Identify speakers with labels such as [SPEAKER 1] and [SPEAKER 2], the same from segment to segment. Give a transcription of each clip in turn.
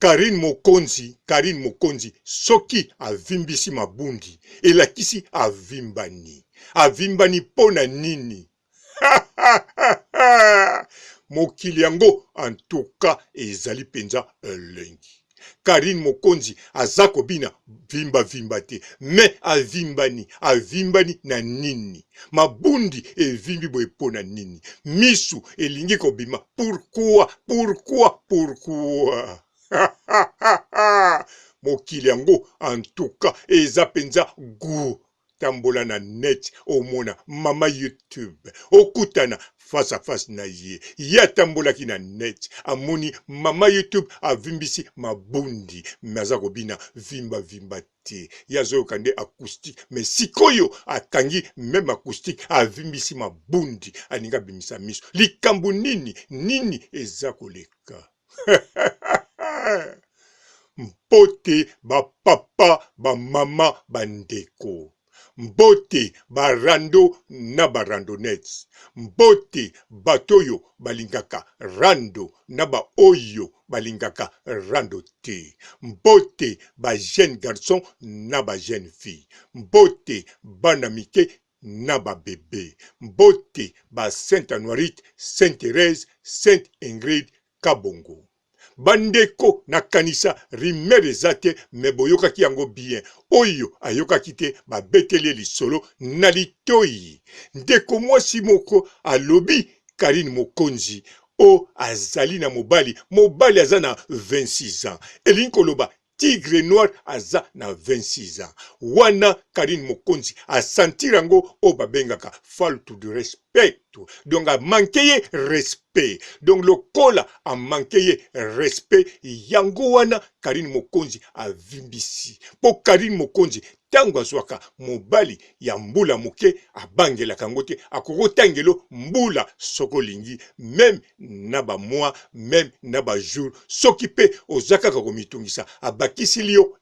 [SPEAKER 1] Karine Mokonzi, soki avimbisi mabundi, elakisi avimbani. Avimbani pona nini? Mokili yango, en tout cas, ezali penza elengi. Karine Mokonzi azako bina vimba te, me avimbani na nini? Mabundi evimbi boye pona nini? Misu elingi kobima, pourquoi? Mokili yango, en tout cas, eza penza gu. Tambola na net, omona mama YouTube, okutana face à face na ye. Ya tambola ki na net, amoni mama YouTube avimbisi mabundi, maza kobina vimba te. Ya zo kande acoustique, mais sikoyo akangi même acoustique avimbisi mabundi, aninga bimisa miso. Likambo nini eza koleka. Mpote ba papa, ba mama, bandeko. Mbote barando na barandonettes. Mbote batoyo balingaka rando na ba oyo balingaka rando te. Mbote ba jeune garçon na ba jeune fille. Mbote bana mike na ba bébé. Mbote ba Sainte Anuarite, Sainte Thérèse, Sainte Ingrid Kabongo. Bandeko na kanisa rimere zate meboyoka ki yango bien. Oyo ayoka kite ba betele lisolo na litoi. Ndeko mwasi moko alobi Karine Mokonzi o azali na mobali aza na 26 ans. Elinko loba Tigre Noir aza na 26 ans. Wana Karine Mokonzi a sentir yango o babengaka faute de respect. Donc a manqué respect. Donc le kola a manqué respect. Yango wana Karine Mokonzi a vimbisi. Po Karine Mokonzi tango azwaka mobali ya mbula moke abangela kangote akoko tangelo mbula sokolingi même na ba mois même na ba jour s'occuper ozaka komitungisa abakisi lio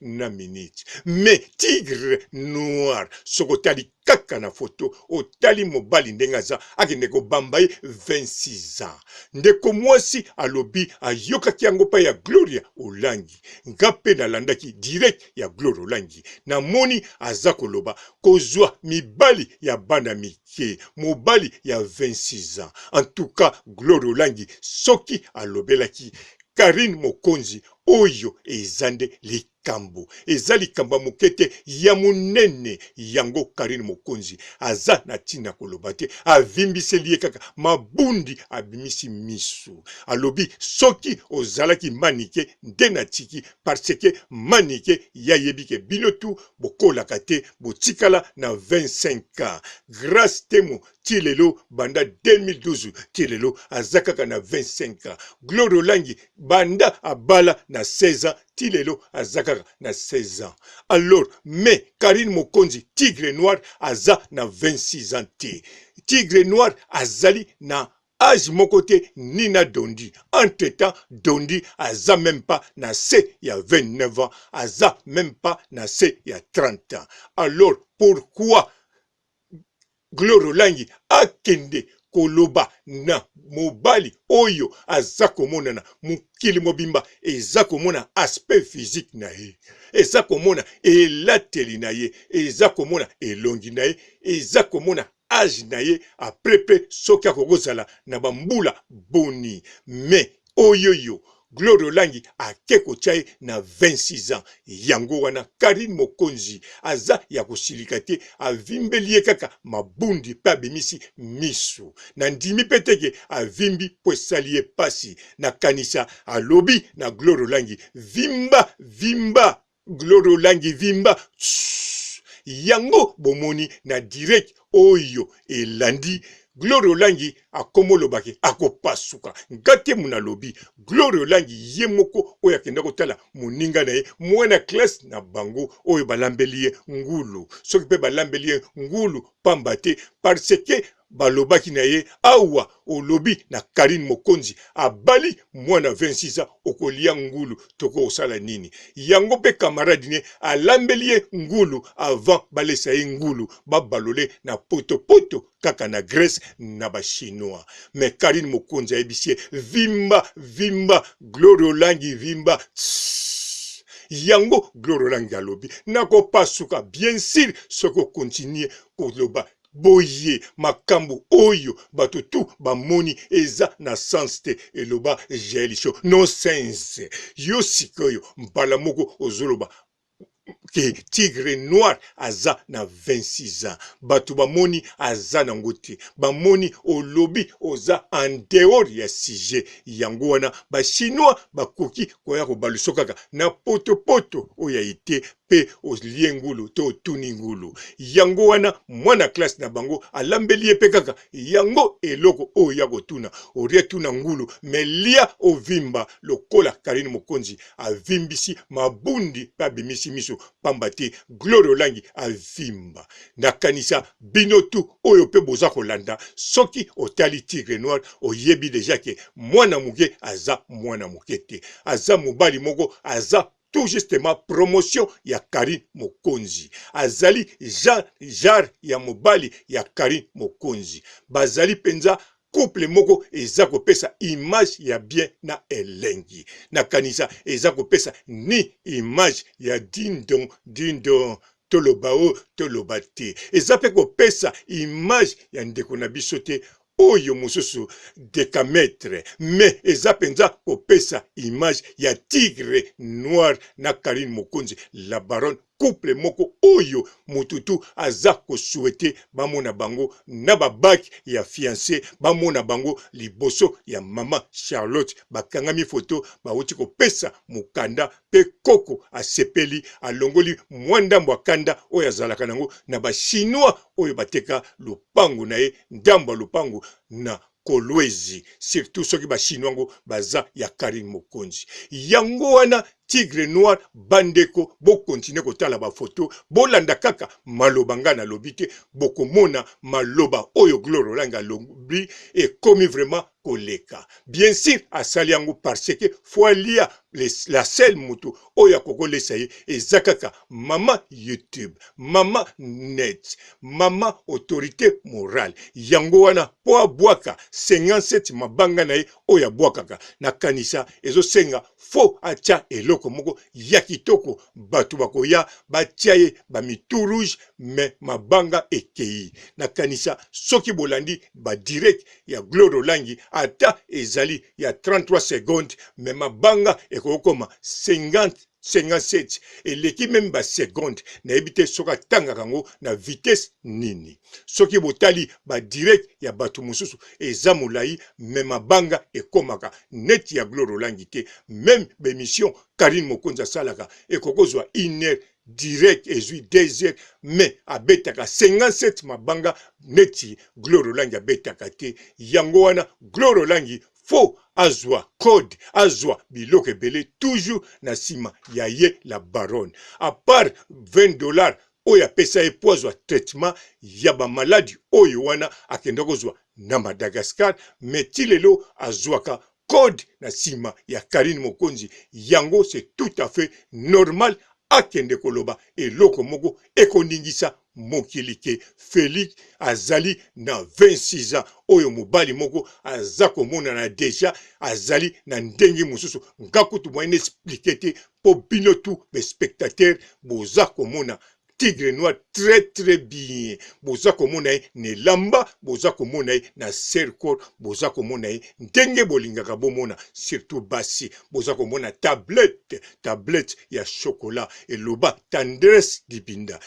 [SPEAKER 1] na minute. Mais Tigre Noir sokotali kaka na photo otali mobali ndengaza akendeko bambaye 26 ans. Ndeko mwasi alobi ayoka kiango pa ya Gloria Olangi. Ngape na landaki direct ya Gloria Olangi. Na moni azako loba kozwa mibali ya bana mike, mobali ya 26 ans. En tout cas, Gloria Olangi soki alobelaki Karine Mokonzi oyo ezande likambo. Eza likambo mokete ya munene yango Karine Mokonzi. Aza na tina kolobate. Avimbise liye kaka mabundi abimisi misu. Alobi soki ozalaki manike ndena tiki parce que manike ya yebike bilotu bokola kate botikala na 25 ans. Grâce temo tilelo banda 2012 tilelo azakaka na 25 ans. Gloria Olangi banda abala na 16 ans tilelo azakaka na 16 ans. Alors, mais Karine Mokonzi Tigre Noir aza na 26 ans te. Tigre Noir azali na âge mokote Nina Dondi. Entre-temps, Dondi aza même pas na se ya 29 ans, aza même pas na se ya 30 ans. Alors, pourquoi Gloria Olangi akende koloba na mobali oyo azako mona na mukili mobimba ezako mona aspect physique na ye, ezako mona elateli na ye, ezako mona elongi na ye, ezako mona âge na ye aprepe soki akozala na bambula boni. Mais oyoyo Gloria Olangi akeko tchaye na 26 ans. Yango wana Karine Mokonzi aza ya kosilika te avimbelie kaka mabundi pa bimisi misu. Na ndimi peteke avimbi po salie pasi na kanisa alobi na Gloria Olangi vimba Gloria Olangi vimba. Yango bomoni na direct oyo elandi Gloria Olangi akomolobaki akopasuka. Ngate muna lobi Gloria Olangi ye moko oyo akenda kotala moninga na ye mwana classe na bango oyo balambelie ngulu. Soki pe balambelie ngulu pamba te parce que balobaki na ye awa olobi na Karine Mokonzi abali mwana 26 ans okolia ngulu toko osala nini. Yango pe camarade ne alambeli ye ngulu avant balesa ye ngulu babalole na poto kaka na Grèce na ba chinois. Mais Karine Mokonzi ayebisie vimba Gloire Olangi vimba yango Gloire Olangi alobi nako pasuka bien sûr soko continue koloba boye makambo oyo bato tu bamoni eza na sens te eloba jelisho no sense yo sikoyo mbala moko ozoloba ke Tigre Noir aza na 26 ans. Bato bamoni aza na ngote. Bamoni olobi oza en dehors ya sujet. Yango wana ba chinois bakoki koya ko balusokaka na poto oya ite pe olie ngulu to tuni ngulu. Yango wana mwana classe na bango alambeli ye pe kaka yango eloko oya kotuna orie tuna ngulu melia ovimba lokola Karine Mokonzi avimbisi mabundi pa bimisi miso pambate Gloire Olangi avimba nakanisa binotu oyo pe boza kolanda soki otali Tigre Noir oyebi deja ke mwana muke aza mwana mukete aza mobali moko aza tout justement promotion ya Karine Mokonzi azali jar ya mobali ya Karine Mokonzi bazali penza couple moko eza kopesa image ya bien na elengi nakanisa eza kopesa ni image ya dindon toloba te eza pe kopesa image ya ndeko na biso te oyo mosusu dekametre mais eza penza kopesa image ya Tigre Noir na Karine Mokonzi la baronne couple moko oyo mututu aza ko souhaiter bamona bango na babaki ya fiancé bamona bango liboso ya mama Charlotte bakangami photo bawuti ko pesa mukanda pe koko asepeli alongoli mwandambo akanda oyo azalaka nango na ba chinois oyo bateka lupangu na ye ndambo lupangu na Kolwezi surtout soki ba chinois ngo baza ya Karine Mokonzi yango wana Tigre Noir bandeko bo continue kotala ba photo bolanda kaka maloba nga na lobite bokomona maloba oyo Gloire Olangi lobi et comme vraiment koleka bien sûr asali yango parce que folia la seule moto oya kokolesa ye ezakaka mama YouTube mama net mama autorité morale yango wana po abwaka 57 mabanga na ye oya bwakaka na kanisa ezosenga fo acha eloko moko ya kitoko batu bakoya batia ye ba mitu rouge mais mabanga ekei na kanisa soki bolandi ba direct ya Gloire Olangi ata ezali ya 33 secondes mais mabanga ekokoma 57 eleki même ba seconde na ebite soka tanga kango na vitesse nini soki botali ba direct ya batu mususu eza molai mais mabanga ekomaka net ya Gloire Olangi te même bémission Karine Mokonzi salaka ekokozwa 1 heure direct ezui 2 heures mais abetaka 57 mabanga neti Gloire Olangi abetaka te yango wana Gloire Olangi fo azwa code azwa biloko ebele toujours na sima ya ye la baronne à part $20 oyo apesa ye po azwa traitement ya bamaladi oyo wana akenda kozwa na Madagascar mais ti lelo azwaka code na sima ya Karine Mokonzi yango c'est tout à fait normal akende koloba eloko moko ekondingisa mokili ke Félix azali na 26 ans oyo mobali moko aza komona na deja azali na ndenge mosusu ngakutu moyen expliquer te po bino tu be spectateurs boza komona Tigre Noir très bien boza komona ye ne lamba boza komona ye na cercle boza komona ye ndenge bolingaka bomona surtout basi boza komona tablette ya chocolat eloba tendresse dibinda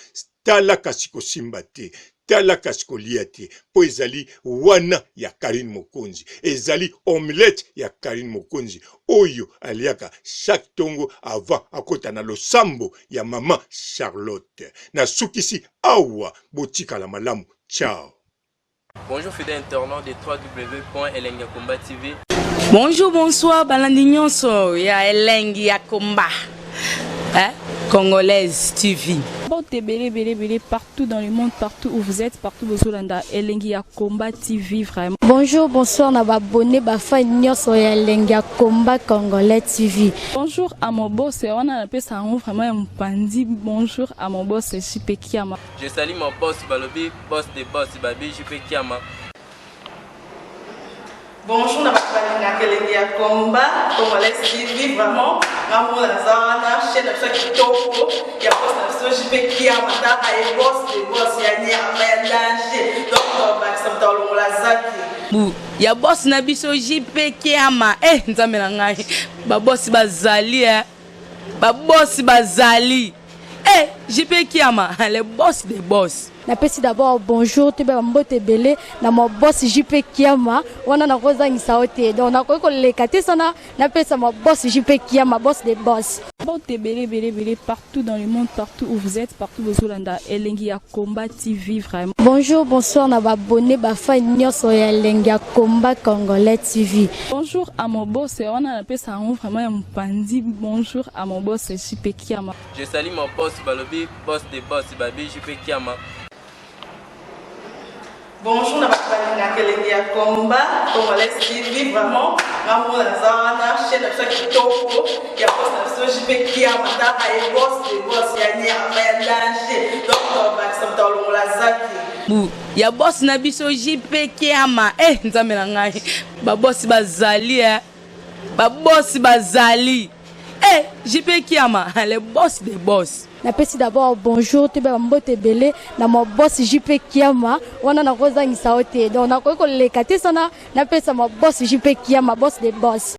[SPEAKER 1] tala kasiko simba te tala kasiko lia te po ezali wana ya Karine Mokonzi ezali omelette ya Karine Mokonzi oyo aliaka chaque tongo avant akota na losambo ya mama Charlotte na sukisi awa botika la malamu ciao.
[SPEAKER 2] Bonjour fidèles internautes de www.elengiakomba TV.
[SPEAKER 3] Bonjour bonsoir balandi nyonso ya Elengi ya Komba. Congolaise TV.
[SPEAKER 4] Bon, belé, partout dans le monde, partout où vous êtes, partout où vous êtes, Elengi Combat TV, vraiment.
[SPEAKER 5] Bonjour, bonsoir, na abonné, fan nyonso ya Elengi Combat Congolais TV.
[SPEAKER 4] Bonjour à mon boss, on a appelé ça vraiment un pandi. Bonjour à mon boss, JP Kiama.
[SPEAKER 2] Je salue mon boss Balobi, boss des boss Babi, JP Kiama.
[SPEAKER 6] Bonjour, na Elengi Combat Congolais TV, vraiment. Maman Lazana, chaîne de chaque topo, il y a boss de JP Kiama, et boss des boss, il y a ni à danger. Donc, on va s'entendre la zaki.
[SPEAKER 3] Ya boss na biso JP Kiama. Nzambe na ngai. Ba boss bazali Ba boss bazali. JP Kiama, le boss des boss.
[SPEAKER 5] Napesi d'abord bonjour, tu peux mbote belé na mon boss JP Kiama, wana na kozangisa ote. Donc na ko lekate sana, napesa mon boss JP Kiama, boss des boss.
[SPEAKER 4] Bon, belé, partout dans le monde, partout où vous êtes, partout où vous êtes, Elengi Combat TV, vraiment.
[SPEAKER 5] Bonjour, bonsoir, na abonné, fan nyonso ya Elengi Combat Congolais TV.
[SPEAKER 4] Bonjour à mon boss, on a appelé ça vraiment un pandi. Bonjour à mon boss, JP Kiama.
[SPEAKER 2] Je salue mon boss Balobi, boss des boss Babi, JP Kiama.
[SPEAKER 6] Bonjour, na Elengi Combat Congolais TV, vraiment. Maman Lazana, chaîne de chaque topo, il y a boss de JP Kiama, et boss des boss, il y a ni à danger. Donc, on va s'entendre la zaki.
[SPEAKER 3] Ya boss na biso JP Kiama. Nzambe na ngai. Ba boss bazali Ba boss bazali. JP Kiama, le boss des boss.
[SPEAKER 5] Napesi d'abord bonjour, tu peux mbote belé na mon boss JP Kiama, wana na kozangisa ote. Donc na ko lekate sana, napesa mon boss JP Kiama, boss des boss.